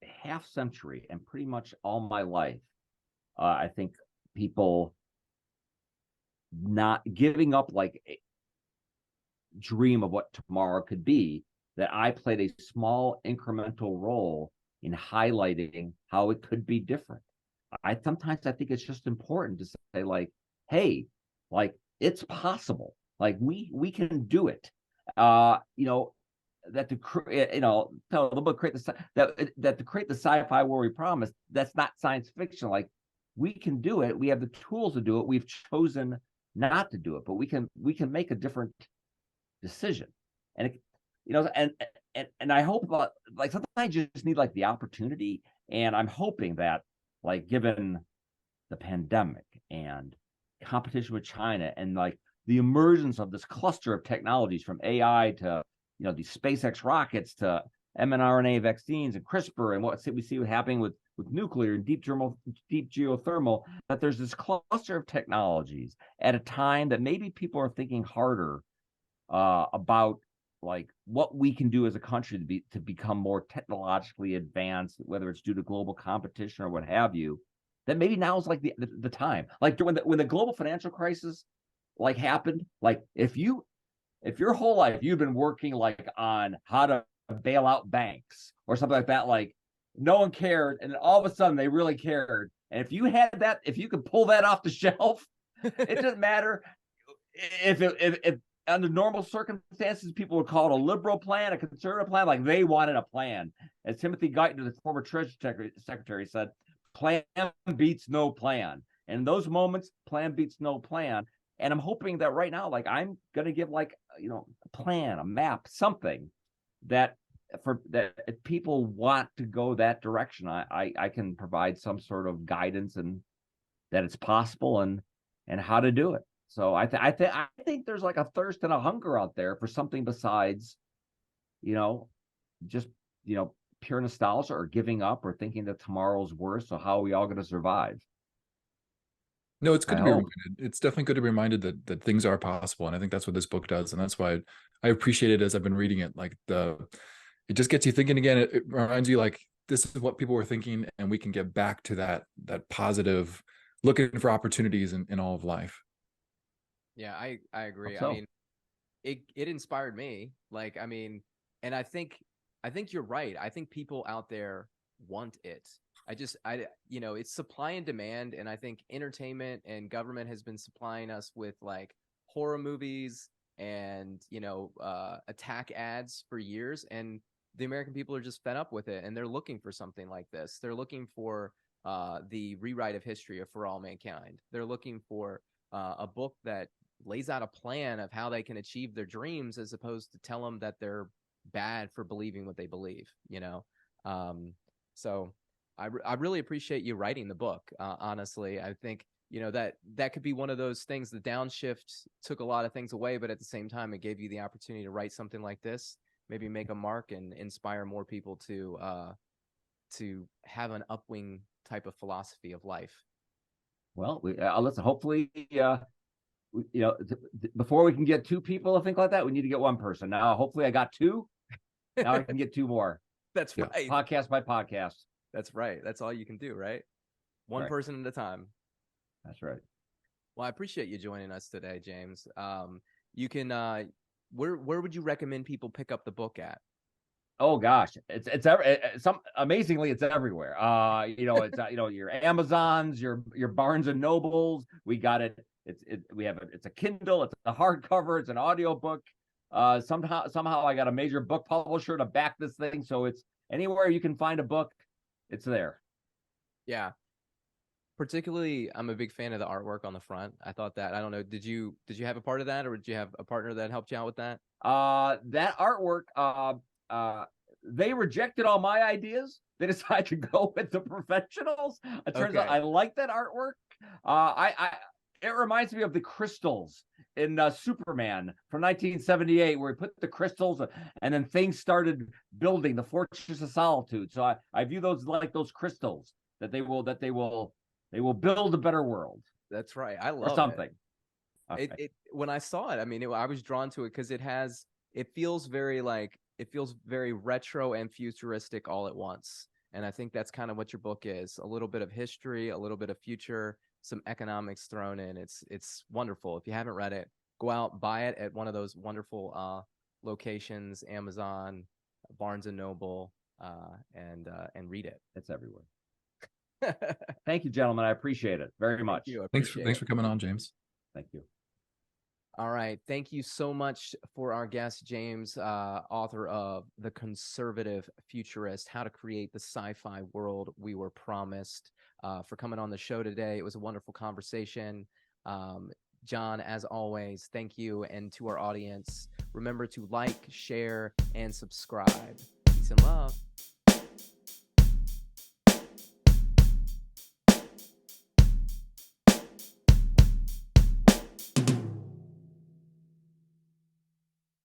a half century and pretty much all my life, I think people not giving up like a dream of what tomorrow could be, that I played a small incremental role in highlighting how it could be different. Sometimes I think it's just important to say, like, hey, like, it's possible. Like, we can do it. That to create, tell the book, that to create the sci-fi world we promised, that's not science fiction. Like, we can do it. We have the tools to do it. We've chosen not to do it, but we can make a different decision. And and I hope, like, sometimes you just need like the opportunity. And I'm hoping that, like, given the pandemic and competition with China and like the emergence of this cluster of technologies, from AI to these SpaceX rockets to mRNA vaccines and CRISPR, and what we see happening with nuclear and deep geothermal, that there's this cluster of technologies at a time that maybe people are thinking harder about, like, what we can do as a country to become more technologically advanced, whether it's due to global competition or what have you. That maybe now is like the time. Like, when the global financial crisis like happened, like, if your whole life you've been working like on how to bail out banks or something like that, like, no one cared, and then all of a sudden they really cared. And if you had that, if you could pull that off the shelf, it doesn't matter if under normal circumstances people would call it a liberal plan, a conservative plan. Like, they wanted a plan. As Timothy Geithner, the former Treasury Secretary, said, plan beats no plan. And in those moments, plan beats no plan. And I'm hoping that right now, like I'm going to give like, a plan, a map, something that if people want to go that direction, I can provide some sort of guidance and that it's possible and how to do it. So I think there's like a thirst and a hunger out there for something besides, just, pure nostalgia or giving up or thinking that tomorrow's worse. So how are we all going to survive? No, it's good I to be hope. reminded. It's definitely good to be reminded that things are possible, and I think that's what this book does, and that's why I appreciate it as I've been reading it. Like it just gets you thinking again. It reminds you like this is what people were thinking, and we can get back to that positive, looking for opportunities in all of life. Yeah, I agree. So. I mean, it inspired me. Like, I mean, and I think you're right. I think people out there want it. It's supply and demand, and I think entertainment and government has been supplying us with like horror movies and attack ads for years, and the American people are just fed up with it, and they're looking for something like this. They're looking for the rewrite of history of For All Mankind. They're looking for a book that lays out a plan of how they can achieve their dreams, as opposed to tell them that they're bad for believing what they believe. So I really appreciate you writing the book. Honestly, I think that could be one of those things. The downshift took a lot of things away, but at the same time, it gave you the opportunity to write something like this, maybe make a mark and inspire more people to have an upwing type of philosophy of life. Well, listen. Hopefully, before we can get two people to think like that, we need to get one person. Now, hopefully, I got two. Now I can get two more. That's right. Podcast by podcast. That's right. That's all you can do, right? One person at a time. That's right. Well, I appreciate you joining us today, James. You can where would you recommend people pick up the book at? Oh gosh, it's amazingly it's everywhere. It's your Amazons, your Barnes and Nobles. We got it. It's a Kindle. It's a hardcover. It's an audiobook. Somehow I got a major book publisher to back this thing, so it's anywhere you can find a book, it's there. Yeah. Particularly, I'm a big fan of the artwork on the front. I thought that, I don't know, did you have a part of that, or did you have a partner that helped you out with that? That artwork, they rejected all my ideas. They decided to go with the professionals. It turns out I like that artwork. It reminds me of the crystals in Superman from 1978, where he put the crystals and then things started building the Fortress of Solitude. So I view those like those crystals that they will build a better world. That's right. I love or something. It when I saw it, I mean, I was drawn to it because it feels very retro and futuristic all at once. And I think that's kind of what your book is. A little bit of history, a little bit of future, some economics thrown in. It's wonderful. If you haven't read it, go out, buy it at one of those wonderful locations, Amazon, Barnes and Noble, and read it. It's everywhere. Thank you, gentlemen. I appreciate it very much. Thanks for coming on, James. Thank you. All right. Thank you so much for our guest, James, author of The Conservative Futurist, How to Create the Sci-Fi World We Were Promised, for coming on the show today. It was a wonderful conversation. John, as always, thank you. And to our audience, remember to like, share, and subscribe. Peace and love.